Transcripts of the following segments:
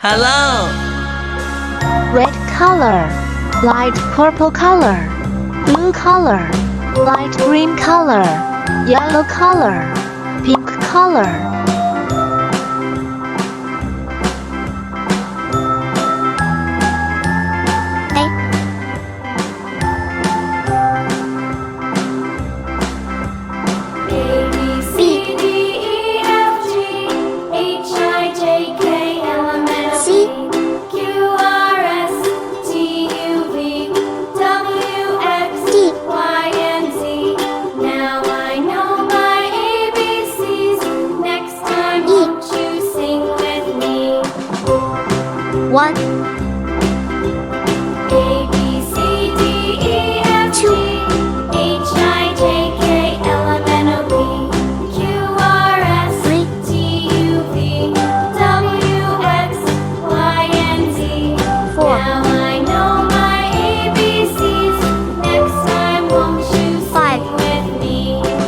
Hello. Red color, light purple color, blue color, light green color, yellow color, pink color. One, A, B, C, D, E, F, G, H, I, J, K, L, M, N, O, P, Q, R, S, T, U, V, W, X, Y, and Z. Now I know my ABCs. Next time, won't you sing with me?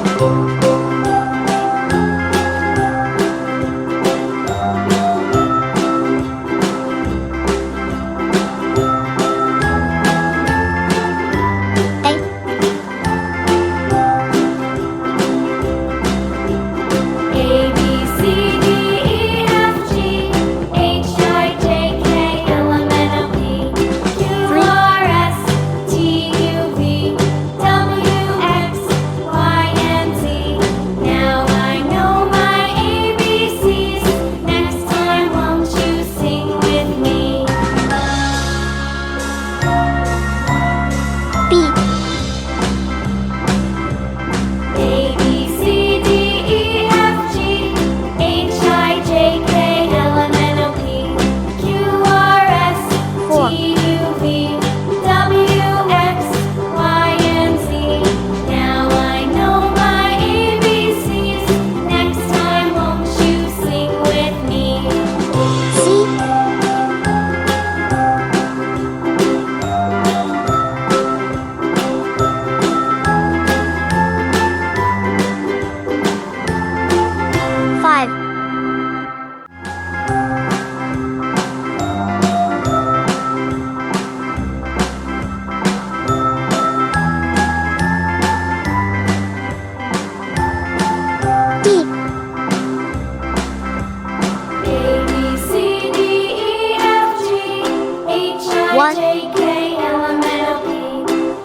1, J, K, L, M, N, O, P,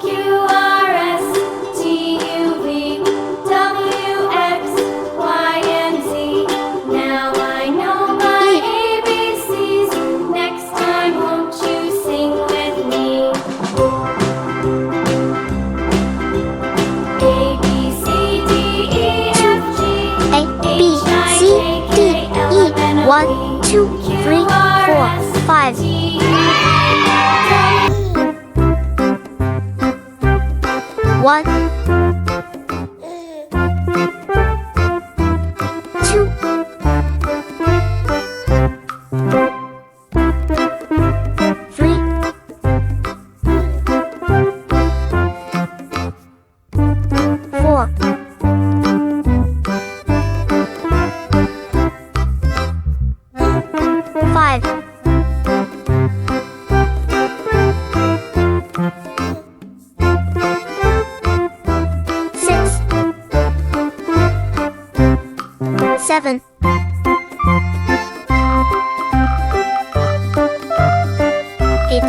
Q, R, S, T, U, V, W, X, Y, and Z. Now I know my ABCs. Next time, won't you sing with me? A, B, C, D, E, F, G, H, I, J, K, L, M, N, O, P, 1, 2, 3, 4, 5. One, two, three, four, five, seven, 8,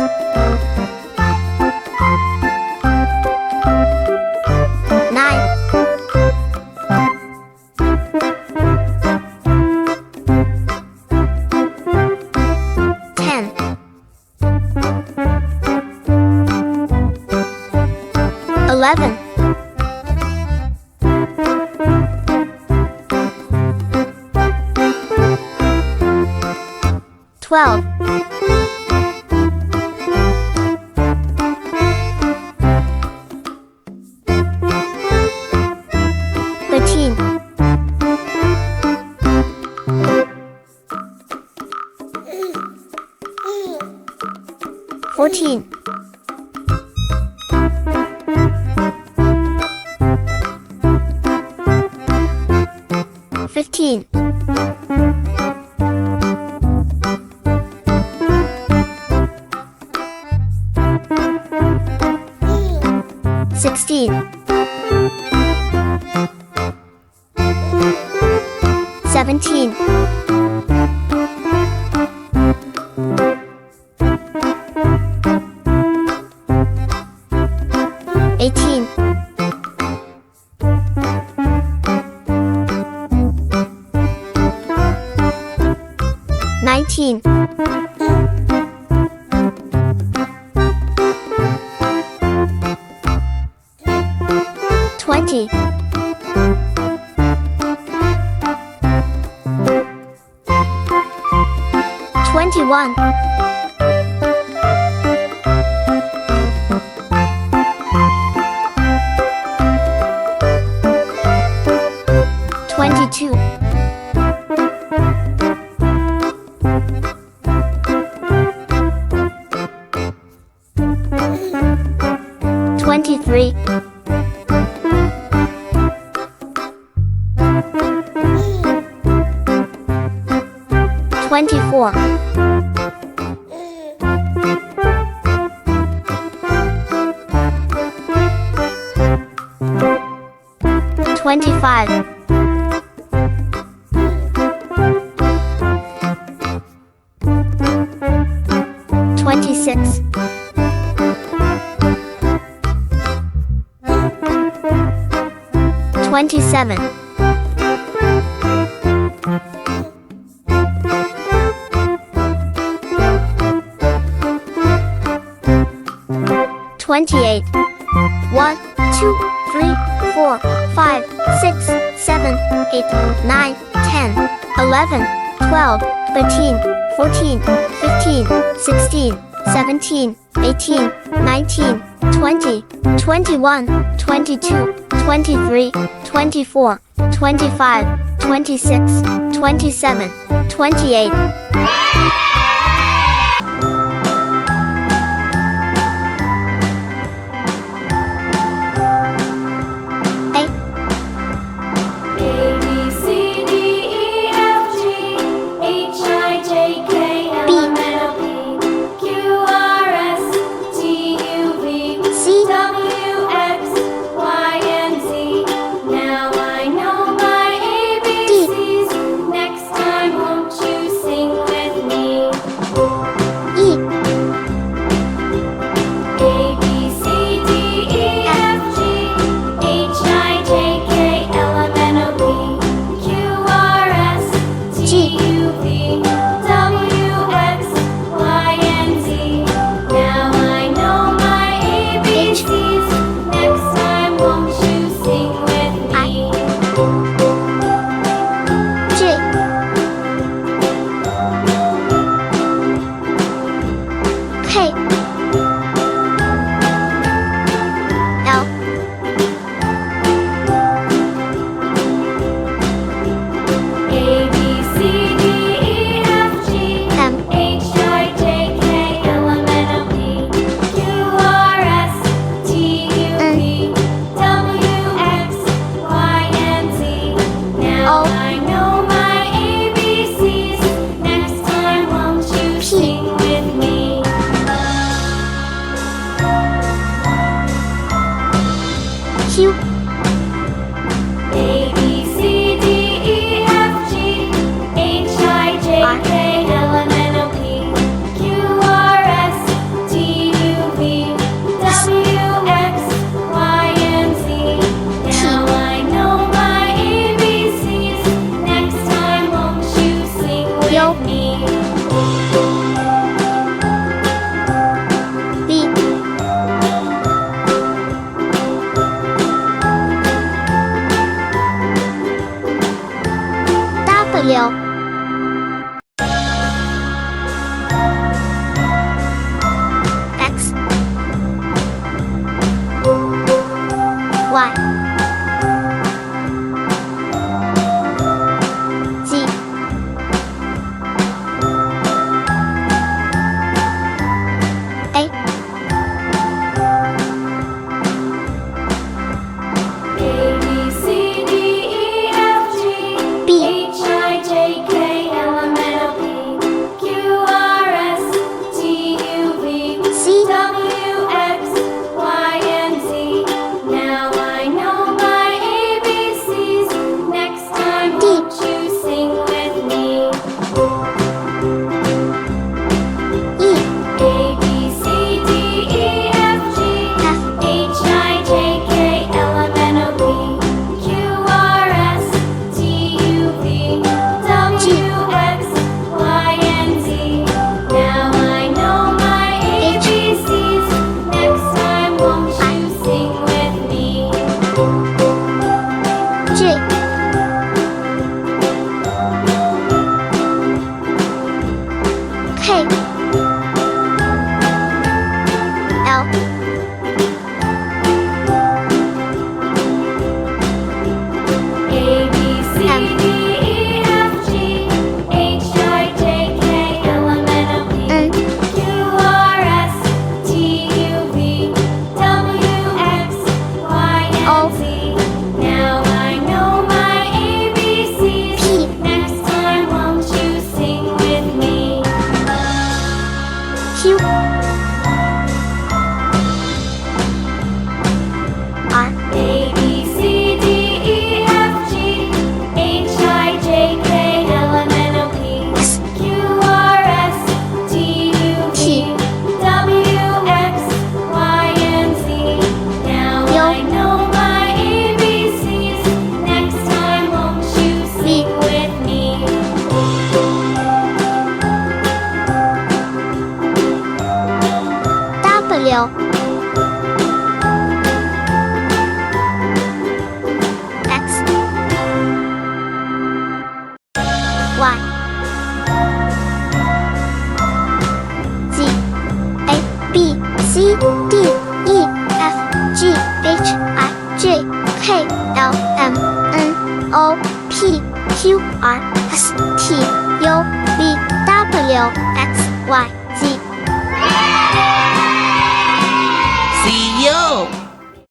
9, 10, 11, 12, 13, 14, 15, 16, 17, 18, 19, 20, 21, 22, 23, 24, 25, 26, 27, 28, 1, 2, 3, 4, 5, 6, 7, 8, 9, 10, 11, 12, 13, 14, 15, 16, 17, 18, 19, 20, 21, 22, 23, 24, 25, 26, 27, 28. A B C D E F G H I J K L M N O P Q R S T U V C, W X Y and Z. Now I know my ABCs. Next time, won't you sing with me? L A B C D E F G H I J K L M N O P N Q R S T U V W X Y and Z. Now I know my ABCs. P Next time, won't you sing with me? Q R A B C D E F G H I J K L M N O P S Q R S T U V W X Y and Z. Now I know my ABCs. Next time, won't you sing with me? W X Y Z A B C D E F G H I J K L M N O P Q R S T U V W X Y